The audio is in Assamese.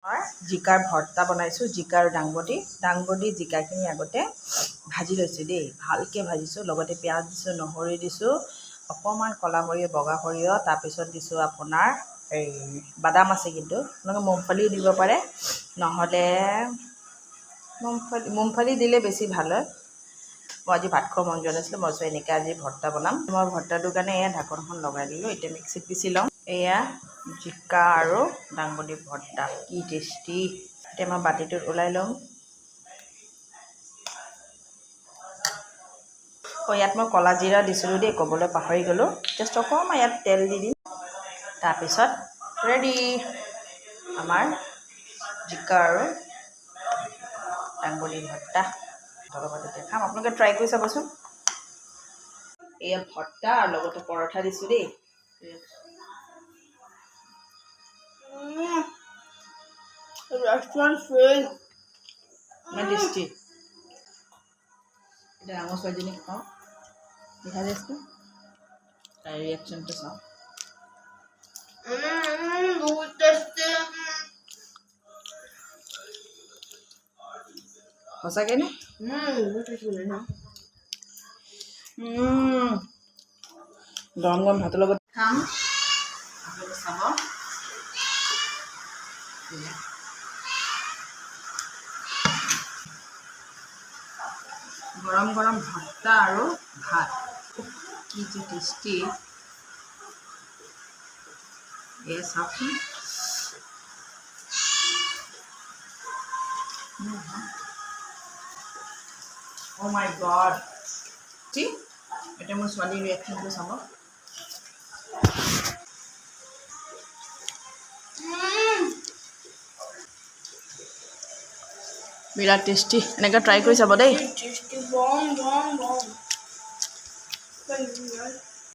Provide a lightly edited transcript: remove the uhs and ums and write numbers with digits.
জিকাৰ ভৰ্তা বনাইছোঁ, জিকা আৰু দাংবডি জিকাখিনি আগতে ভাজি লৈছোঁ দেই, ভালকৈ ভাজিছোঁ। লগতে পিঁয়াজ দিছোঁ, নহৰু দিছোঁ, অকণমান ক'লা সৰিয়হ, বগা সৰিয়হ, তাৰপিছত দিছোঁ আপোনাৰ এই বাদাম আছে, কিন্তু আপোনালোকে মুংফলীও দিব পাৰে, নহ'লে মুংফলী দিলে বেছি ভাল হয়। মই আজি ভাত খোৱা মন যোৱা নাছিলোঁ, মই এনেকৈ আজি ভৰ্তা বনাম। মই ভৰ্তাটোৰ কাৰণে এয়া ঢাকনখন লগাই দিলোঁ। এতিয়া মিক্সিত পিচি লওঁ। এয়া জিকা আৰু দাংবডি ভৰ্তা, কি টেষ্টি। এতিয়া মই বাতিটোত ওলাই লওঁ। ইয়াত মই ক'লা জিৰা দিছিলোঁ দেই, ক'বলৈ পাহৰি গ'লোঁ। জাষ্ট অকণমান ইয়াত তেল দি দিম, তাৰপিছত ৰেডি আমাৰ জিকা আৰু দাংবডি ভৰ্তা। লগত এতিয়া খাম, আপোনালোকে ট্ৰাই কৰি চাবচোন। এয়া ভৰ্তা আৰু লগতে পৰঠা দিছোঁ দেই। ৰেষ্টুৰেণ্ট ফেইল, ইমান টেষ্টি। এতিয়া ডাঙৰ ছোৱালীজনীক খাওঁ, দেখা যাইছোঁ তাইৰ ৰিয়েকশ্যনটো চাওঁ। বহুত টেষ্টি। সঁচাকৈ নে? গৰম গৰম ভাতৰ লগত খাম, আপোনালোকে চাব। গৰম গৰম ভৰ্তা আৰু ভাত, কি যে টেষ্টি। এয়া চাওকচোন। Oh my God! এতিয়া মোৰ ছোৱালীৰ ৰিয়েকশ্যনটো চাব। বিৰাট টেষ্টি, এনেকৈ ট্ৰাই কৰি চাব দেই।